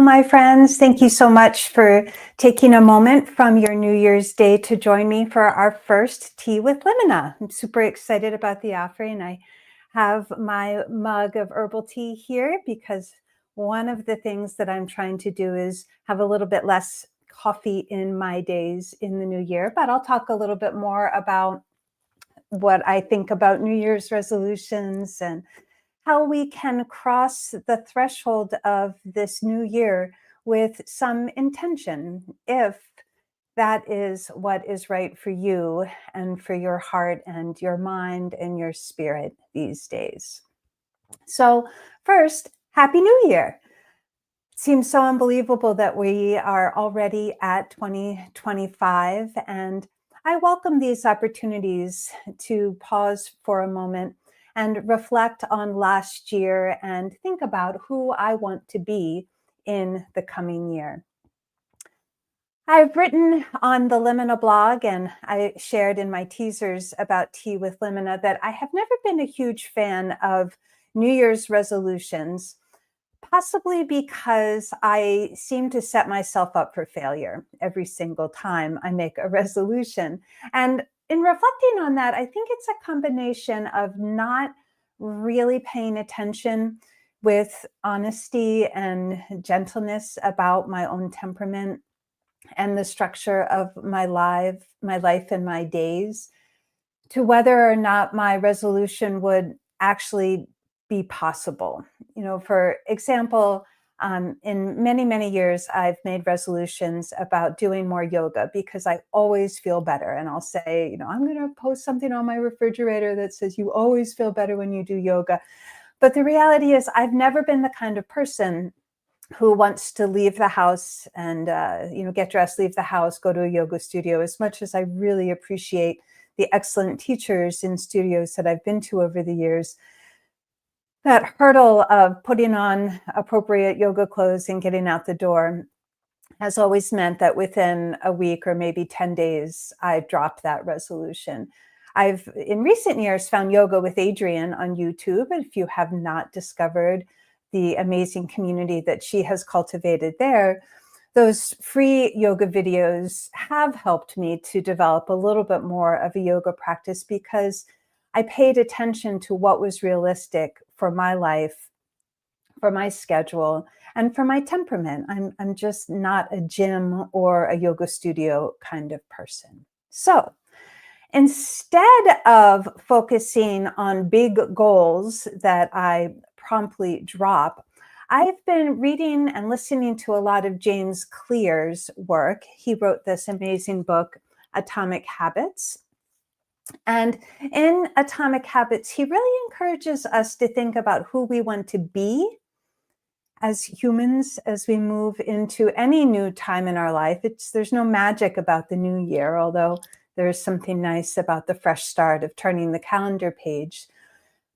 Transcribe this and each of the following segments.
Hello, my friends. Thank you so much for taking a moment from your New Year's Day to join me for our first Tea with Limina. I'm super excited about the offering. I have my mug of herbal tea here because one of the things that I'm trying to do is have a little bit less coffee in my days in the new year, but I'll talk a little bit more about what I think about New Year's resolutions and how we can cross the threshold of this new year with some intention, if that is what is right for you and for your heart and your mind and your spirit these days. So, first, Happy New Year. It seems so unbelievable that we are already at 2025, and I welcome these opportunities to pause for a moment and reflect on last year and think about who I want to be in the coming year. I've written on the Limina blog, and I shared in my teasers about Tea with Limina, that I have never been a huge fan of New Year's resolutions, possibly because I seem to set myself up for failure every single time I make a resolution. And in reflecting on that, I think it's a combination of not really paying attention with honesty and gentleness about my own temperament and the structure of my life and my days, to whether or not my resolution would actually be possible. For example, in many, many years, I've made resolutions about doing more yoga because I always feel better. And I'll say, I'm going to post something on my refrigerator that says, you always feel better when you do yoga. But the reality is, I've never been the kind of person who wants to leave the house and, get dressed, leave the house, go to a yoga studio, as much as I really appreciate the excellent teachers in studios that I've been to over the years. That hurdle of putting on appropriate yoga clothes and getting out the door has always meant that within a week or maybe 10 days, I dropped that resolution. I've, in recent years, found Yoga with Adrienne on YouTube. And if you have not discovered the amazing community that she has cultivated there, those free yoga videos have helped me to develop a little bit more of a yoga practice, because I paid attention to what was realistic for my life, for my schedule, and for my temperament. I'm just not a gym or a yoga studio kind of person. So instead of focusing on big goals that I promptly drop, I've been reading and listening to a lot of James Clear's work. He wrote this amazing book, Atomic Habits. And in Atomic Habits, he really encourages us to think about who we want to be as humans as we move into any new time in our life. There's no magic about the new year, although there is something nice about the fresh start of turning the calendar page.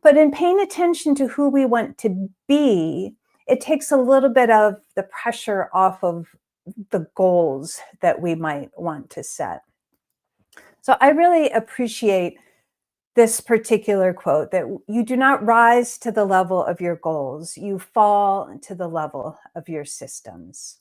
But in paying attention to who we want to be, it takes a little bit of the pressure off of the goals that we might want to set. So I really appreciate this particular quote, that you do not rise to the level of your goals, you fall to the level of your systems.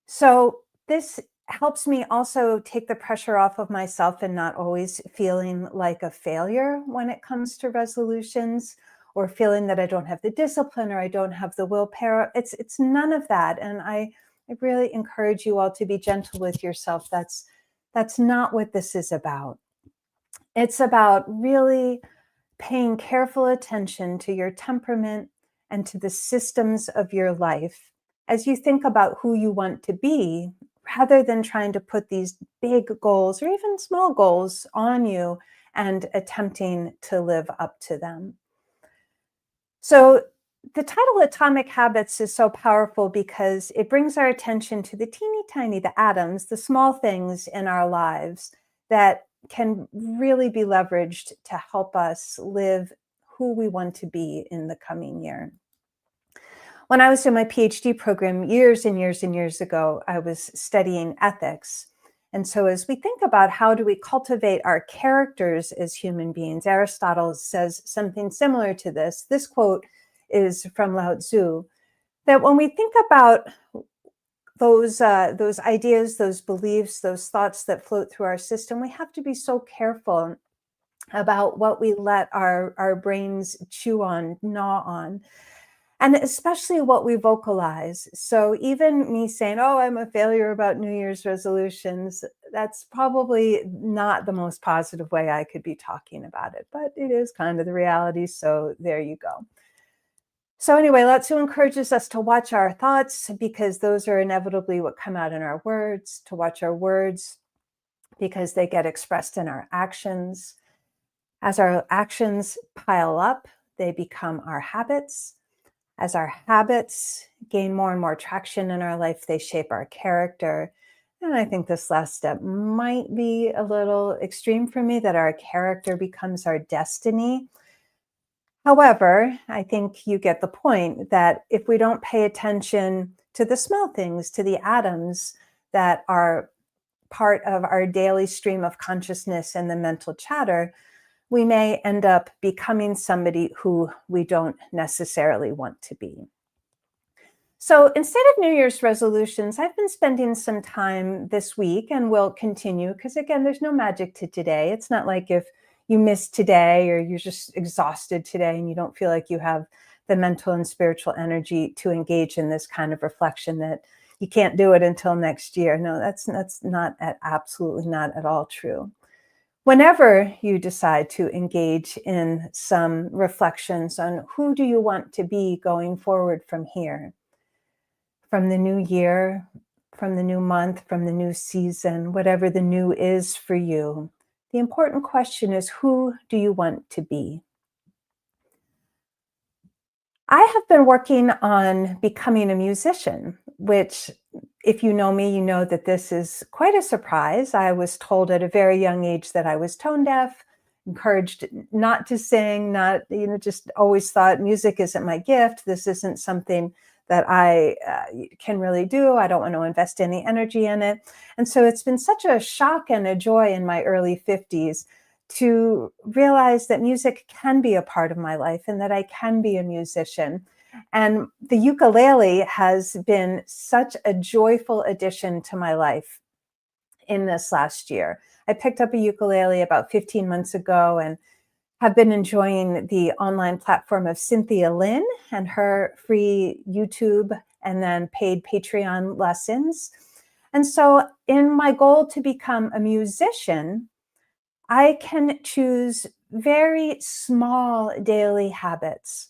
So this helps me also take the pressure off of myself and not always feeling like a failure when it comes to resolutions, or feeling that I don't have the discipline or I don't have the willpower. It's none of that. And I really encourage you all to be gentle with yourself. That's not what this is about. It's about really paying careful attention to your temperament and to the systems of your life as you think about who you want to be, rather than trying to put these big goals or even small goals on you and attempting to live up to them. So the title Atomic Habits is so powerful because it brings our attention to the teeny tiny, the atoms, the small things in our lives that can really be leveraged to help us live who we want to be in the coming year. When I was in my PhD program years and years and years ago, I was studying ethics. And so as we think about how do we cultivate our characters as human beings, Aristotle says something similar to this. This quote is from Lao Tzu, that when we think about those ideas, those beliefs, those thoughts that float through our system, we have to be so careful about what we let our brains chew on, gnaw on, and especially what we vocalize. So even me saying, "Oh, I'm a failure about New Year's resolutions," that's probably not the most positive way I could be talking about it, but it is kind of the reality. So there you go. So anyway, Latsu encourages us to watch our thoughts because those are inevitably what come out in our words, to watch our words because they get expressed in our actions. As our actions pile up, they become our habits. As our habits gain more and more traction in our life, they shape our character. And I think this last step might be a little extreme for me, that our character becomes our destiny. However, I think you get the point that if we don't pay attention to the small things, to the atoms that are part of our daily stream of consciousness and the mental chatter, we may end up becoming somebody who we don't necessarily want to be. So instead of New Year's resolutions, I've been spending some time this week and will continue because, again, there's no magic to today. It's not like if you miss today or you're just exhausted today and you don't feel like you have the mental and spiritual energy to engage in this kind of reflection, that you can't do it until next year. No, that's not absolutely not at all true. Whenever you decide to engage in some reflections on who do you want to be going forward from here, from the new year, from the new month, from the new season, whatever the new is for you, the important question is, who do you want to be? I have been working on becoming a musician, which, if you know me, you know that this is quite a surprise. I was told at a very young age that I was tone deaf, encouraged not to sing, not, just always thought music isn't my gift. This isn't something that I can really do. I don't want to invest any energy in it. And so it's been such a shock and a joy in my early 50s to realize that music can be a part of my life and that I can be a musician. And the ukulele has been such a joyful addition to my life in this last year. I picked up a ukulele about 15 months ago and have been enjoying the online platform of Cynthia Lynn and her free YouTube and then paid Patreon lessons. And so, in my goal to become a musician, I can choose very small daily habits,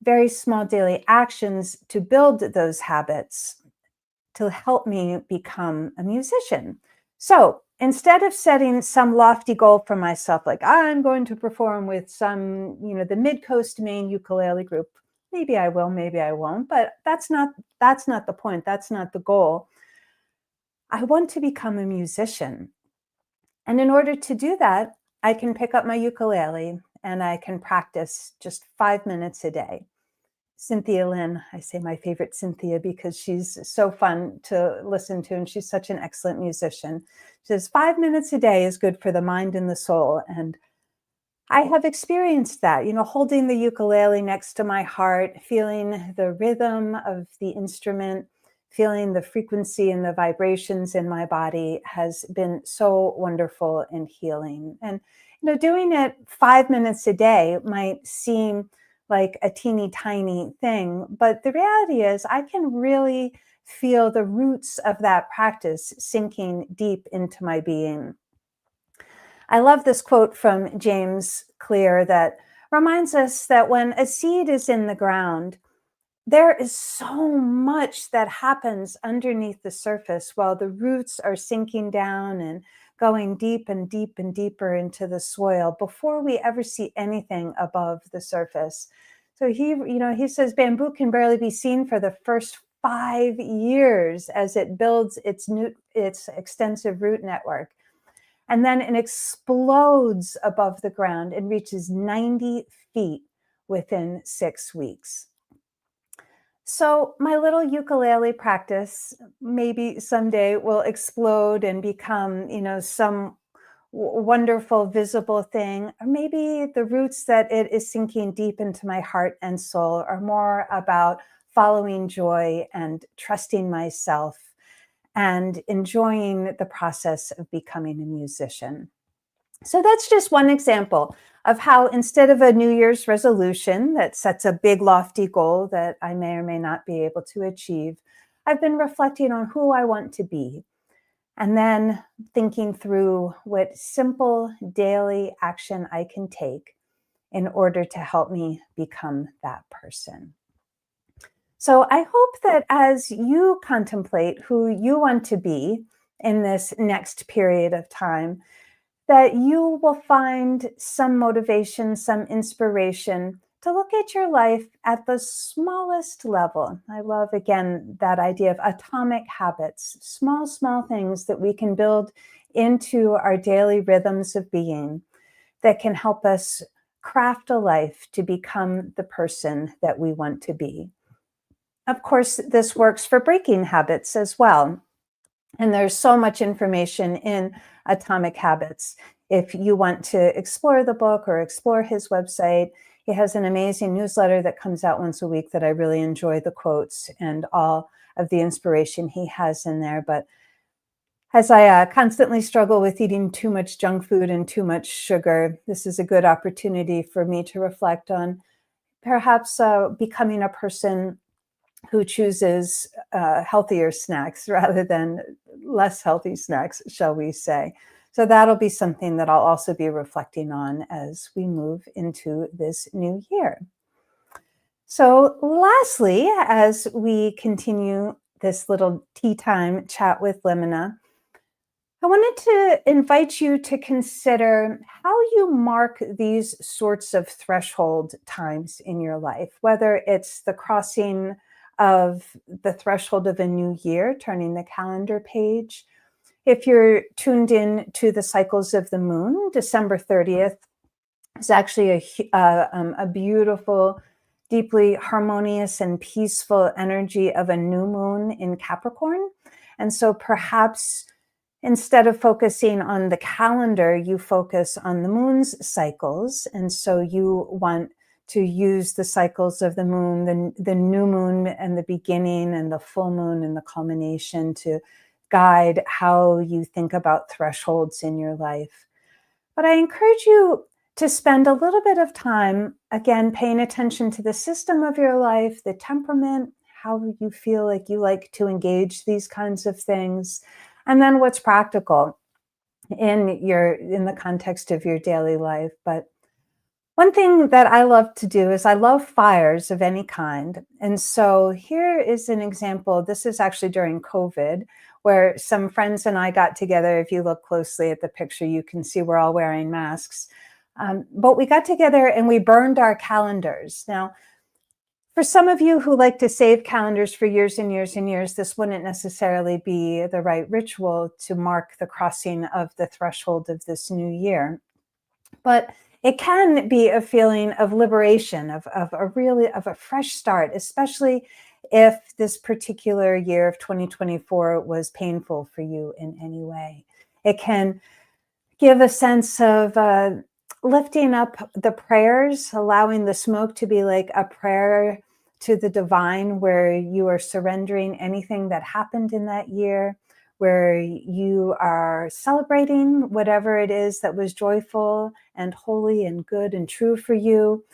very small daily actions to build those habits to help me become a musician. So instead of setting some lofty goal for myself, like I'm going to perform with some, the Mid-Coast Maine ukulele group, maybe I will, maybe I won't, but that's not the point. That's not the goal. I want to become a musician. And in order to do that, I can pick up my ukulele and I can practice just 5 minutes a day. Cynthia Lynn, I say my favorite Cynthia because she's so fun to listen to and she's such an excellent musician. She says 5 minutes a day is good for the mind and the soul. And I have experienced that, holding the ukulele next to my heart, feeling the rhythm of the instrument, feeling the frequency and the vibrations in my body has been so wonderful and healing. And, doing it 5 minutes a day might seem like a teeny tiny thing, but the reality is I can really feel the roots of that practice sinking deep into my being. I love this quote from James Clear that reminds us that when a seed is in the ground, there is so much that happens underneath the surface while the roots are sinking down and going deep and deep and deeper into the soil before we ever see anything above the surface. So he says bamboo can barely be seen for the first 5 years as it builds its extensive root network. And then it explodes above the ground and reaches 90 feet within 6 weeks. So my little ukulele practice maybe someday will explode and become, some wonderful visible thing. Or maybe the roots that it is sinking deep into my heart and soul are more about following joy and trusting myself and enjoying the process of becoming a musician. So that's just one example of how, instead of a New Year's resolution that sets a big, lofty goal that I may or may not be able to achieve, I've been reflecting on who I want to be, and then thinking through what simple daily action I can take in order to help me become that person. So I hope that as you contemplate who you want to be in this next period of time, that you will find some motivation, some inspiration to look at your life at the smallest level. I love, again, that idea of atomic habits, small, small things that we can build into our daily rhythms of being that can help us craft a life to become the person that we want to be. Of course, this works for breaking habits as well. And there's so much information in Atomic Habits. If you want to explore the book or explore his website, he has an amazing newsletter that comes out once a week that I really enjoy the quotes and all of the inspiration he has in there. But as I constantly struggle with eating too much junk food and too much sugar, this is a good opportunity for me to reflect on perhaps becoming a person who chooses healthier snacks rather than less healthy snacks, shall we say. So that'll be something that I'll also be reflecting on as we move into this new year. So lastly, as we continue this little tea time chat with Limina, I wanted to invite you to consider how you mark these sorts of threshold times in your life, whether it's the crossing of the threshold of a new year, turning the calendar page. If you're tuned in to the cycles of the moon, December 30th is actually a beautiful, deeply harmonious and peaceful energy of a new moon in Capricorn. And so perhaps instead of focusing on the calendar, you focus on the moon's cycles. And so you want to use the cycles of the moon, the new moon and the beginning, and the full moon and the culmination to guide how you think about thresholds in your life. But I encourage you to spend a little bit of time, again, paying attention to the system of your life, the temperament, how you feel like you like to engage these kinds of things, and then what's practical in the context of your daily life. But one thing that I love to do is I love fires of any kind. And so here is an example. This is actually during COVID, where some friends and I got together. If you look closely at the picture, you can see we're all wearing masks. But we got together and we burned our calendars. Now, for some of you who like to save calendars for years and years and years, this wouldn't necessarily be the right ritual to mark the crossing of the threshold of this new year. But it can be a feeling of liberation, of a fresh start, especially if this particular year of 2024 was painful for you in any way. It can give a sense of lifting up the prayers, allowing the smoke to be like a prayer to the divine, where you are surrendering anything that happened in that year, where you are celebrating whatever it is that was joyful and holy and good and true for you.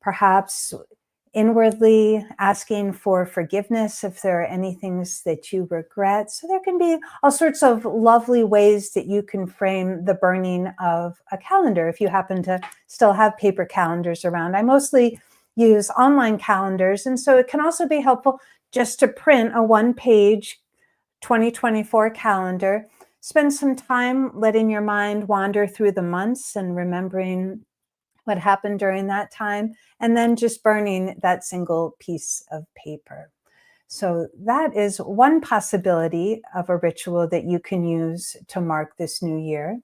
Perhaps inwardly asking for forgiveness if there are any things that you regret. So there can be all sorts of lovely ways that you can frame the burning of a calendar if you happen to still have paper calendars around. I mostly use online calendars, and so it can also be helpful just to print a one-page 2024 calendar. Spend some time letting your mind wander through the months and remembering what happened during that time, and then just burning that single piece of paper. So that is one possibility of a ritual that you can use to mark this new year.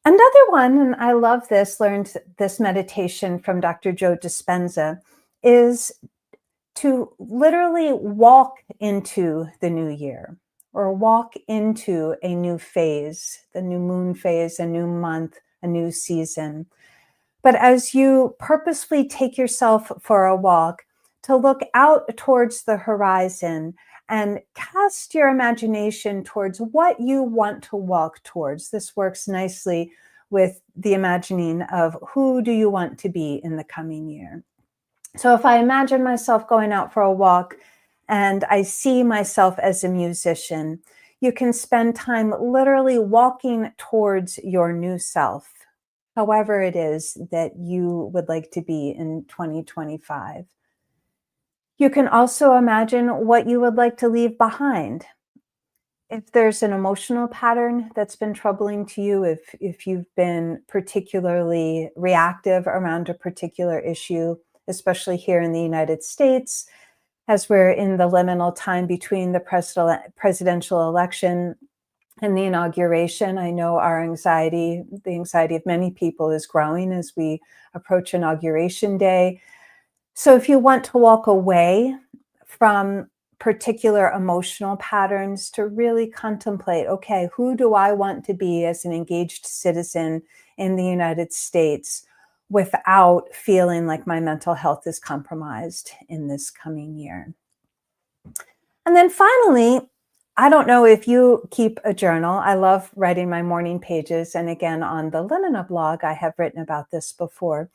Another one, and I love this, learned this meditation from Dr. Joe Dispenza, is to literally walk into the new year, or walk into a new phase, the new moon phase, a new month, a new season. But as you purposefully take yourself for a walk, to look out towards the horizon and cast your imagination towards what you want to walk towards. This works nicely with the imagining of who do you want to be in the coming year. So if I imagine myself going out for a walk and I see myself as a musician, you can spend time literally walking towards your new self, however it is that you would like to be in 2025. You can also imagine what you would like to leave behind. If there's an emotional pattern that's been troubling to you, if you've been particularly reactive around a particular issue, especially here in the United States, as we're in the liminal time between the presidential election and the inauguration, I know the anxiety of many people is growing as we approach Inauguration Day. So if you want to walk away from particular emotional patterns to really contemplate, okay, who do I want to be as an engaged citizen in the United States without feeling like my mental health is compromised in this coming year? And then finally, I don't know if you keep a journal. I love writing my morning pages. And again, on the Limina blog, I have written about this before.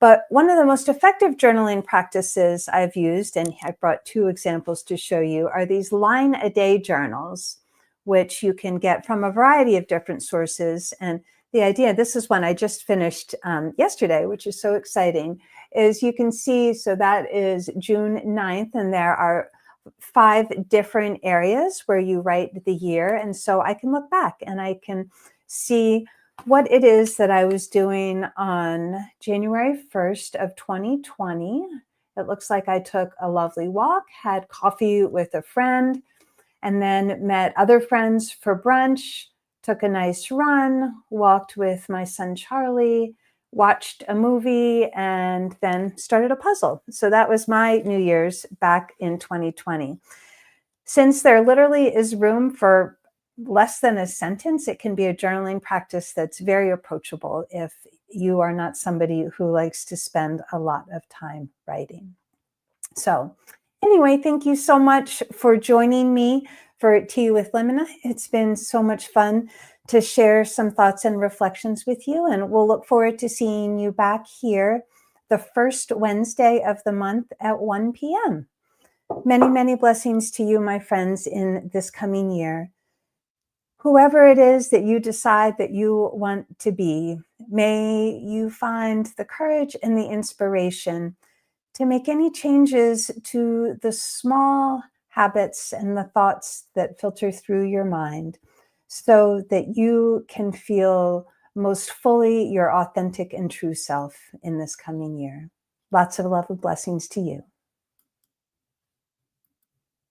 But one of the most effective journaling practices I've used, and I brought two examples to show you, are these line-a-day journals, which you can get from a variety of different sources. And the idea, this is one I just finished yesterday, which is so exciting, is you can see, so that is June 9th, and there are 5 different areas where you write the year. And so I can look back and I can see what it is that I was doing on January 1st of 2020. It looks like I took a lovely walk, had coffee with a friend, and then met other friends for brunch, took a nice run, walked with my son Charlie, watched a movie, and then started a puzzle. So that was my New Year's back in 2020. Since there literally is room for less than a sentence, it can be a journaling practice that's very approachable if you are not somebody who likes to spend a lot of time writing. So anyway, thank you so much for joining me for Tea with Limina. It's been so much fun to share some thoughts and reflections with you, and we'll look forward to seeing you back here the first Wednesday of the month at 1 p.m. Many, many blessings to you, my friends, in this coming year. Whoever it is that you decide that you want to be, may you find the courage and the inspiration to make any changes to the small habits and the thoughts that filter through your mind so that you can feel most fully your authentic and true self in this coming year. Lots of love and blessings to you.